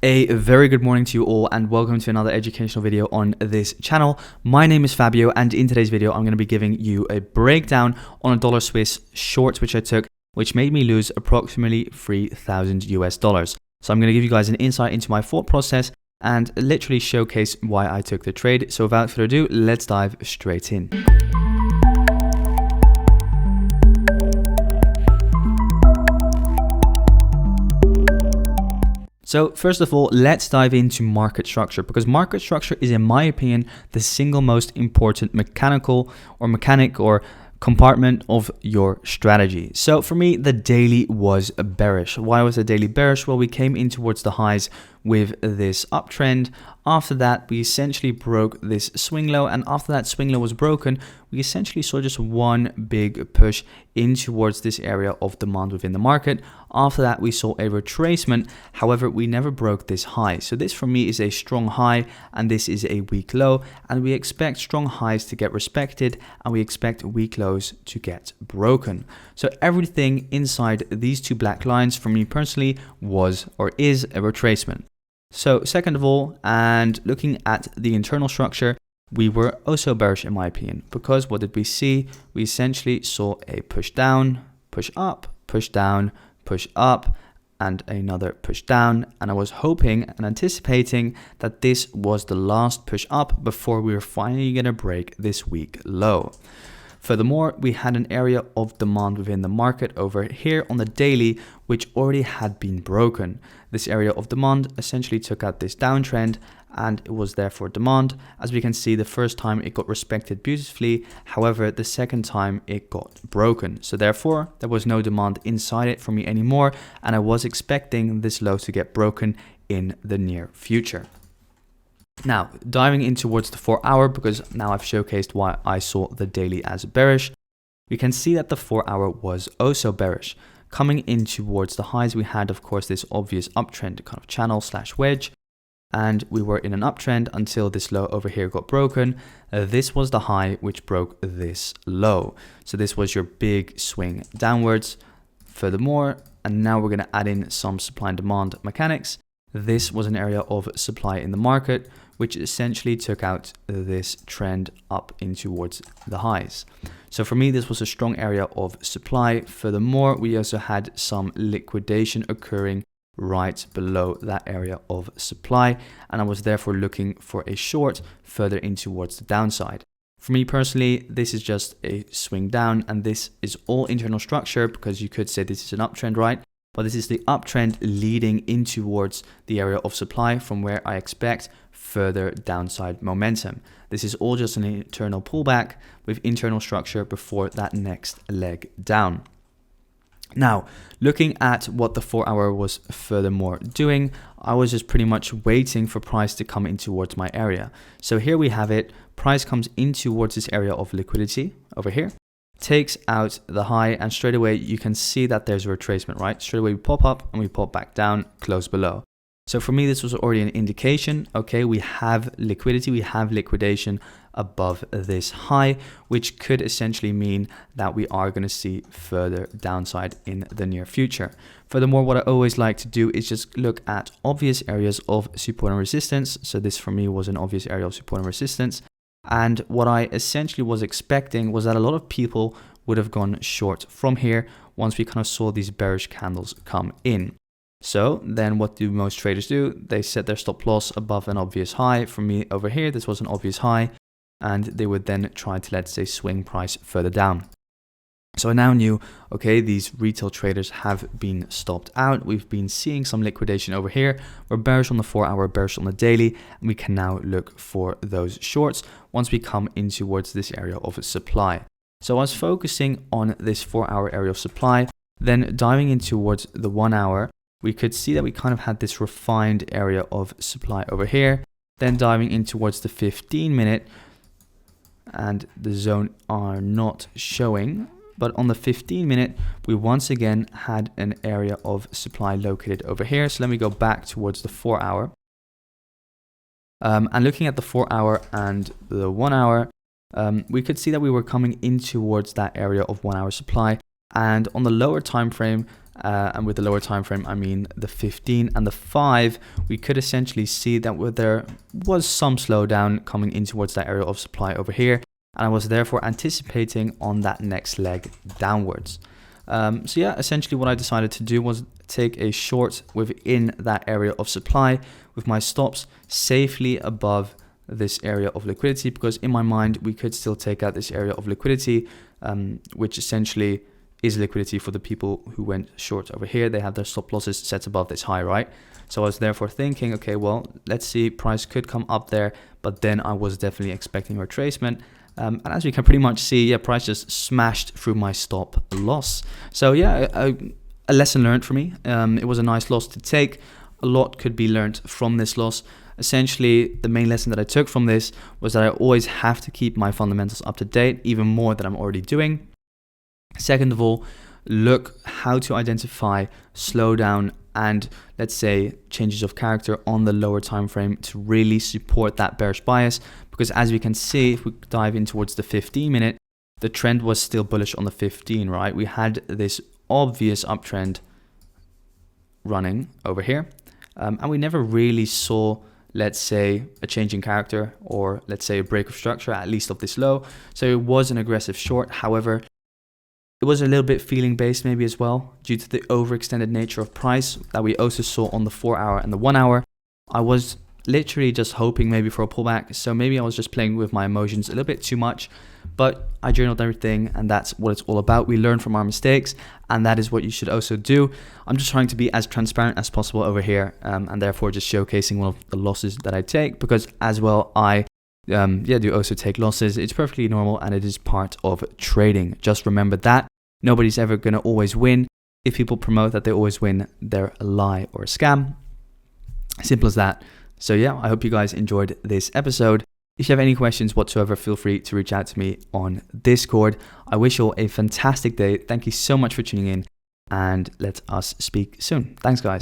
A very good morning to you all and welcome to another educational video on this channel. My name is Fabio and in today's video I'm going to be giving you a breakdown on a dollar Swiss short which I took, which made me lose approximately 3,000 US dollars. So I'm going to give you guys an insight into my thought process and literally showcase why I took the trade. So without further ado, let's dive straight in. So first of all, let's dive into market structure, because market structure is, in my opinion, the single most important mechanic or compartment of your strategy. So for me, the daily was bearish. Why was the daily bearish? Well, we came in towards the highs with this uptrend. After that, we essentially broke this swing low, and after that swing low was broken, we essentially saw just one big push in towards this area of demand within the market. After that, we saw a retracement. However, we never broke this high. So this for me is a strong high and this is a weak low, and we expect strong highs to get respected and we expect weak lows to get broken. So everything inside these two black lines for me personally was or is a retracement. So second of all, and looking at the internal structure, we were also bearish in my opinion, because what did we see? We essentially saw a push down, push up, push down, push up, and another push down. And I was hoping and anticipating that this was the last push up before we were finally going to break this weak low. Furthermore, we had an area of demand within the market over here on the daily, which already had been broken. This area of demand essentially took out this downtrend and it was therefore demand. As we can see, the first time it got respected beautifully. However, the second time it got broken. So therefore, there was no demand inside it for me anymore. And I was expecting this low to get broken in the near future. Now, diving in towards the 4 hour, because now I've showcased why I saw the daily as bearish, we can see that the 4 hour was also bearish. Coming in towards the highs, we had, of course, this obvious uptrend kind of channel slash wedge, and we were in an uptrend until this low over here got broken. This was the high which broke this low. So this was your big swing downwards. Furthermore, and now we're going to add in some supply and demand mechanics. This was an area of supply in the market, which essentially took out this trend up in towards the highs. So for me, this was a strong area of supply. Furthermore, we also had some liquidation occurring right below that area of supply, and I was therefore looking for a short further in towards the downside. For me personally, this is just a swing down, and this is all internal structure, because you could say this is an uptrend, right? But this is the uptrend leading in towards the area of supply from where I expect further downside momentum. This is all just an internal pullback with internal structure before that next leg down. Now, looking at what the 4 hour was furthermore doing, I was just pretty much waiting for price to come in towards my area. So here we have it. Price comes in towards this area of liquidity over here, takes out the high, and straight away you can see that there's a retracement, right? Straight away we pop up and we pop back down, close below. So for me, this was already an indication, okay, we have liquidity, we have liquidation above this high, which could essentially mean that we are going to see further downside in the near future. Furthermore, what I always like to do is just look at obvious areas of support and resistance. So this for me was an obvious area of support and resistance. And what I essentially was expecting was that a lot of people would have gone short from here once we kind of saw these bearish candles come in. So then what do most traders do? They set their stop loss above an obvious high. For me over here, this was an obvious high, and they would then try to, let's say, swing price further down. So I now knew, okay, these retail traders have been stopped out. We've been seeing some liquidation over here. We're bearish on the 4 hour, bearish on the daily, and we can now look for those shorts once we come in towards this area of supply. So I was focusing on this 4 hour area of supply, then diving in towards the 1 hour, we could see that we kind of had this refined area of supply over here, then diving in towards the 15-minute, and the zone are not showing. But on the 15-minute, we once again had an area of supply located over here. So let me go back towards the 4 hour. And looking at the 4 hour and the 1 hour, we could see that we were coming in towards that area of 1 hour supply. And on the lower time frame, and with the lower time frame, I mean the 15 and the 5, we could essentially see that there was some slowdown coming in towards that area of supply over here. And I was therefore anticipating on that next leg downwards. So yeah, essentially what I decided to do was take a short within that area of supply with my stops safely above this area of liquidity, because in my mind we could still take out this area of liquidity, which essentially is liquidity for the people who went short over here. They have their stop losses set above this high, right? So I was therefore thinking, okay, well, let's see, price could come up there, but then I was definitely expecting a retracement. And as you can pretty much see, yeah, price just smashed through my stop loss. So yeah, a lesson learned for me. It was a nice loss to take. A lot could be learned from this loss. Essentially, the main lesson that I took from this was that I always have to keep my fundamentals up to date, even more than I'm already doing. Second of all, look how to identify slowdown and, let's say, changes of character on the lower time frame to really support that bearish bias. Because as we can see, if we dive in towards the 15 minute, the trend was still bullish on the 15, right? We had this obvious uptrend running over here, and we never really saw, let's say, a change in character, or let's say a break of structure, at least of this low. So it was an aggressive short. However, it was a little bit feeling based maybe as well, due to the overextended nature of price that we also saw on the 4 hour and the 1 hour. I was literally just hoping maybe for a pullback. So maybe I was just playing with my emotions a little bit too much, but I journaled everything, and that's what it's all about. We learn from our mistakes, and that is what you should also do. I'm just trying to be as transparent as possible over here, and therefore just showcasing one of the losses that I take, because as well I do also take losses. It's perfectly normal, and it is part of trading. Just remember that nobody's ever going to always win. If people promote that they always win, they're a lie or a scam. Simple as that. So yeah, I hope you guys enjoyed this episode. If you have any questions whatsoever, feel free to reach out to me on Discord. I wish you all a fantastic day. Thank you so much for tuning in, and let us speak soon. Thanks, guys.